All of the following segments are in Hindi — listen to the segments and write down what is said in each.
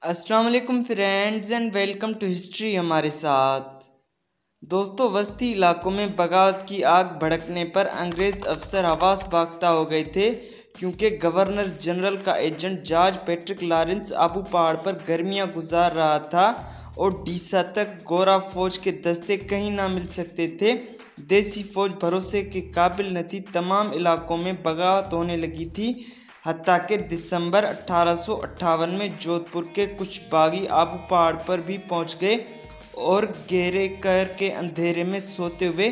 अस्सलाम वालेकुम friends and welcome to history हमारे साथ। दोस्तों, वस्ती इलाकों में बगावत की आग भड़कने पर अंग्रेज़ अफसर हवास भागता हो गए थे, क्योंकि गवर्नर जनरल का agent George Patrick Lawrence Abu पहाड़ पर गर्मियां गुजार रहा था और डीसा तक गोरा फौज के दस्ते कहीं ना मिल सकते थे। देसी फौज भरोसे के काबिल न थी। तमाम इलाकों में बगावत होने लगी थी, हत्ता के दिसंबर 1858 में जोधपुर के कुछ बागी आबू पहाड़ पर भी पहुंच गए और गहरे कहर के अंधेरे में सोते हुए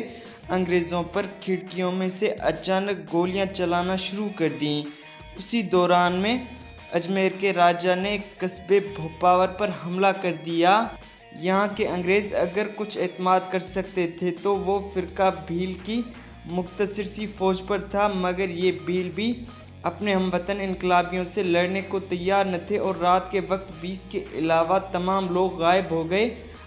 अंग्रेज़ों पर खिड़कियों में से अचानक गोलियां चलाना शुरू कर दी। उसी दौरान में अजमेर के राजा ने कस्बे भोपावर पर हमला कर दिया। यहाँ के अंग्रेज़ अगर कुछ एतमाद कर सकते थे तो वो फ़िरका भील की मुख्तसर सी फ़ौज पर था, मगर ये भील भी अपने हमवतन इनकलाबियों से लड़ने को तैयार न थे और रात के वक्त 20 के अलावा तमाम लोग गायब हो गए।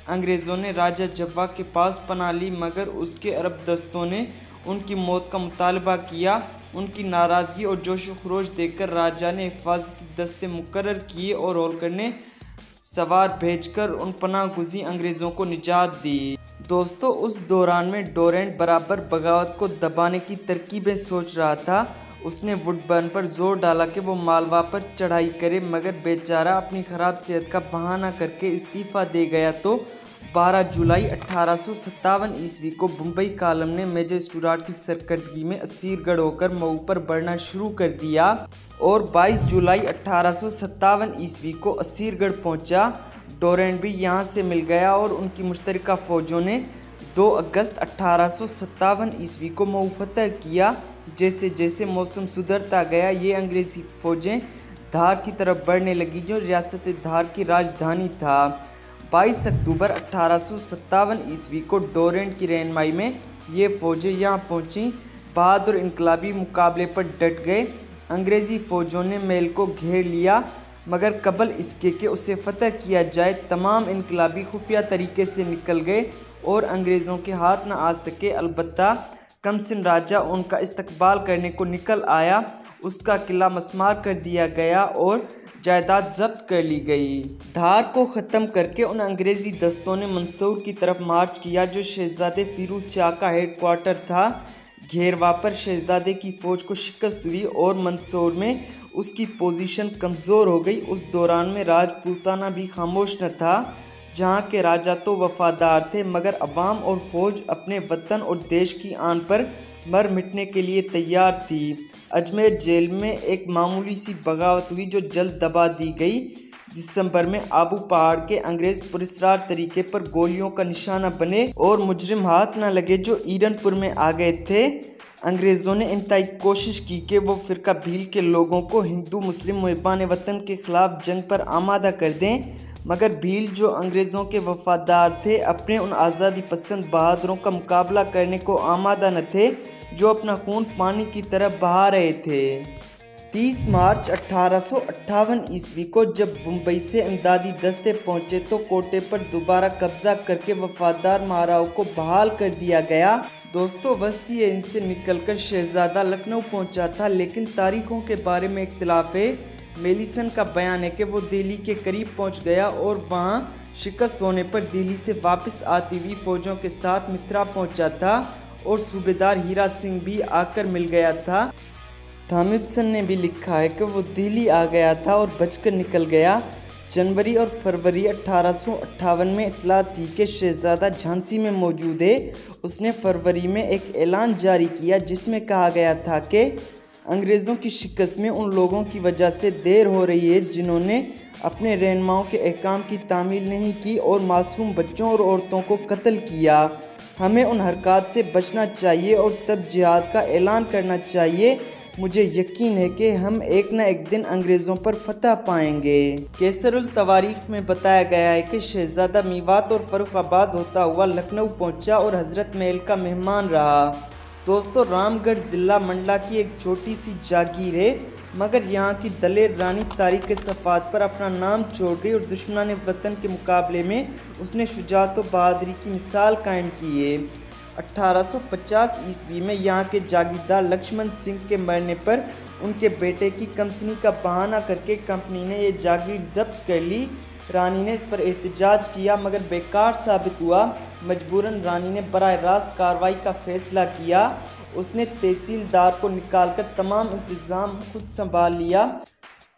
अंग्रेज़ों ने राजा जब्बा के पास पनाह ली, मगर उसके अरब दस्तों ने उनकी मौत का मुतालबा किया। उनकी नाराज़गी और जोश व खरोश देखकर राजा ने हिफाजती दस्ते मुकर्रर किए और होलकर ने सवार भेजकर उन पनाह गुज़ी अंग्रेज़ों को निजात दी। दोस्तों, उस दौरान में डोरेंट बराबर बगावत को दबाने की तरकीबें सोच रहा था। उसने वुडबर्न पर जोर डाला कि वो मालवा पर चढ़ाई करे, मगर बेचारा अपनी ख़राब सेहत का बहाना करके इस्तीफ़ा दे गया। तो 12 जुलाई 1857 ईस्वी को मुंबई कालम ने मेजर स्टुअर्ट की सरकर्दगी में असीरगढ़ होकर मऊ पर बढ़ना शुरू कर दिया और 22 जुलाई 1857 ईस्वी को असीरगढ़ पहुंचा। डोरेंट भी यहां से मिल गया और उनकी मुश्तरका फ़ौजों ने 2 अगस्त 1857 ईस्वी को मऊ फतह किया। जैसे जैसे मौसम सुधरता गया, ये अंग्रेज़ी फ़ौजें धार की तरफ बढ़ने लगी, जो रियासत धार की राजधानी था। 22 अक्टूबर 1857 ईस्वी को डोरेंट की रहनुमाई में ये फ़ौजें यहाँ पहुँची। बहादुर इनकलाबी मुकाबले पर डट गए। अंग्रेज़ी फ़ौजों ने महल को घेर लिया, मगर कबल इसके कि उसे फतह किया जाए, तमाम इनकलाबी खुफिया तरीके से निकल गए और अंग्रेज़ों के हाथ न आ सके। अलबत्ता कमसिन राजा उनका इस्तकबाल करने को निकल आया। उसका किला मस्मार कर दिया गया और जायदाद जब्त कर ली गई। धार को ख़त्म करके उन अंग्रेज़ी दस्तों ने मंसूर की तरफ मार्च किया, जो शहजादे फिरोज शाह का हेड क्वार्टर था। घेरवा पर शहजादे की फ़ौज को शिकस्त हुई और मंसूर में उसकी पोजीशन कमज़ोर हो गई। उस दौरान में राजपूताना भी खामोश न था। जहाँ के राजा तो वफादार थे, मगर अवाम और फ़ौज अपने वतन और देश की आन पर मर मिटने के लिए तैयार थी। अजमेर जेल में एक मामूली सी बगावत हुई, जो जल्द दबा दी गई। दिसंबर में आबू पहाड़ के अंग्रेज़ पुरस्कार तरीके पर गोलियों का निशाना बने और मुजरिम हाथ न लगे जो ईरनपुर में आ गए थे। अंग्रेज़ों ने इंतहाई कोशिश की कि वो फ़िरका भील के लोगों को हिंदू मुस्लिम मुहिबान वतन के ख़िलाफ़ जंग पर आमादा कर दें, मगर भील, जो अंग्रेज़ों के वफादार थे, अपने उन आज़ादी पसंद बहादुरों का मुकाबला करने को आमादा न थे, जो अपना खून पानी की तरह बहा रहे थे। 30 मार्च 1858 ईस्वी को जब मुंबई से इमदादी दस्ते पहुंचे तो कोटे पर दोबारा कब्जा करके वफादार महाराव को बहाल कर दिया गया। दोस्तों, वस्ती इनसे निकलकर शहजादा लखनऊ पहुंचा था, लेकिन तारीखों के बारे में इख्तिलाफ है। मेलिसन का बयान है कि वो दिल्ली के करीब पहुंच गया और वहां शिकस्त होने पर दिल्ली से वापस आती हुई फ़ौजों के साथ मित्रा पहुंचा था और सूबेदार हीरा सिंह भी आकर मिल गया था। थॉम्पसन ने भी लिखा है कि वो दिल्ली आ गया था और बचकर निकल गया। जनवरी और फरवरी 1858 में इत्तला थी कि शहजादा झांसी में मौजूद है। उसने फरवरी में एक ऐलान जारी किया, जिसमें कहा गया था कि अंग्रेज़ों की शिकस्त में उन लोगों की वजह से देर हो रही है जिन्होंने अपने रहनुमाओं के अहकाम की तामील नहीं की और मासूम बच्चों और औरतों को कत्ल किया। हमें उन हरकत से बचना चाहिए और तब जिहाद का ऐलान करना चाहिए। मुझे यकीन है कि हम एक न एक दिन अंग्रेज़ों पर फतह पाएंगे। कैसरुल तवारीख में बताया गया है कि शहजादा मीवात और फर्रुखाबाद होता हुआ लखनऊ पहुंचा और हज़रत महल का मेहमान रहा। दोस्तों, रामगढ़ ज़िला मंडला की एक छोटी सी जागीर है, मगर यहाँ की दलेर रानी तारीख सफ़ात पर अपना नाम छोड़ गई और दुश्मनान वतन के मुकाबले में उसने शुजाअत व बहादुरी की मिसाल कायम की है। 1850 ईस्वी में यहाँ के जागीरदार लक्ष्मण सिंह के मरने पर उनके बेटे की कंपनी का बहाना करके कंपनी ने ये जागीर जब्त कर ली। रानी ने इस पर एहतजाज किया मगर बेकार साबित हुआ। मजबूरन रानी ने बराह रास्त कार्रवाई का फैसला किया। उसने तहसीलदार को निकालकर तमाम इंतज़ाम खुद संभाल लिया।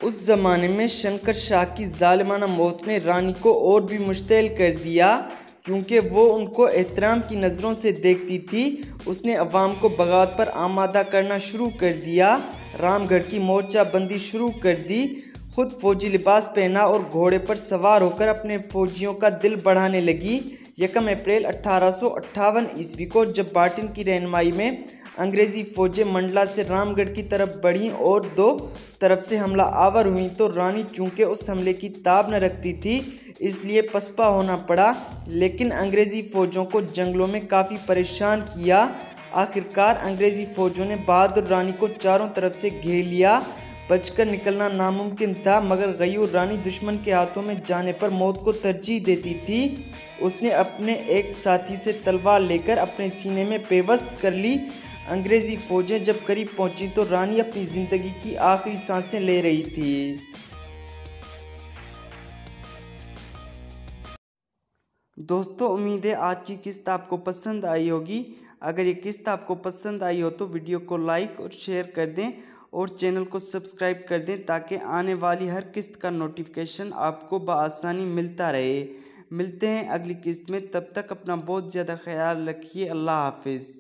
उस ज़माने में शंकर शाह की जालिमाना मौत ने रानी को और भी मुश्तैल कर दिया, क्योंकि वो उनको एहतराम की नज़रों से देखती थी। उसने अवाम को बगावत पर आमादा करना शुरू कर दिया। रामगढ़ की मोर्चाबंदी शुरू कर दी। खुद फौजी लिबास पहना और घोड़े पर सवार होकर अपने फौजियों का दिल बढ़ाने लगी। 1 अप्रैल 1858 ईस्वी को जब बाल्टिन की रहनुमाई में अंग्रेज़ी फौजें मंडला से रामगढ़ की तरफ बढ़ीं और 2 तरफ से हमला आवर हुई, तो रानी चूँकि उस हमले की ताब न रखती थी, इसलिए पसपा होना पड़ा। लेकिन अंग्रेज़ी फ़ौजों को जंगलों में काफ़ी परेशान किया। आखिरकार अंग्रेज़ी फ़ौजों ने बहादुर रानी को चारों तरफ से घेर लिया। बचकर निकलना नामुमकिन था, मगर गयूर रानी दुश्मन के हाथों में जाने पर मौत को तरजीह देती थी। उसने अपने एक साथी से तलवार लेकर अपने सीने में पेवस्त कर ली। अंग्रेज़ी फ़ौजें जब करीब पहुंची तो रानी अपनी ज़िंदगी की आखिरी सांसें ले रही थी। दोस्तों, उम्मीद है आज की किस्त आपको पसंद आई होगी। अगर ये किस्त आपको पसंद आई हो तो वीडियो को लाइक और शेयर कर दें और चैनल को सब्सक्राइब कर दें, ताकि आने वाली हर किस्त का नोटिफिकेशन आपको बआसानी मिलता रहे। मिलते हैं अगली किस्त में, तब तक अपना बहुत ज़्यादा ख्याल रखिए। अल्लाह हाफिज़।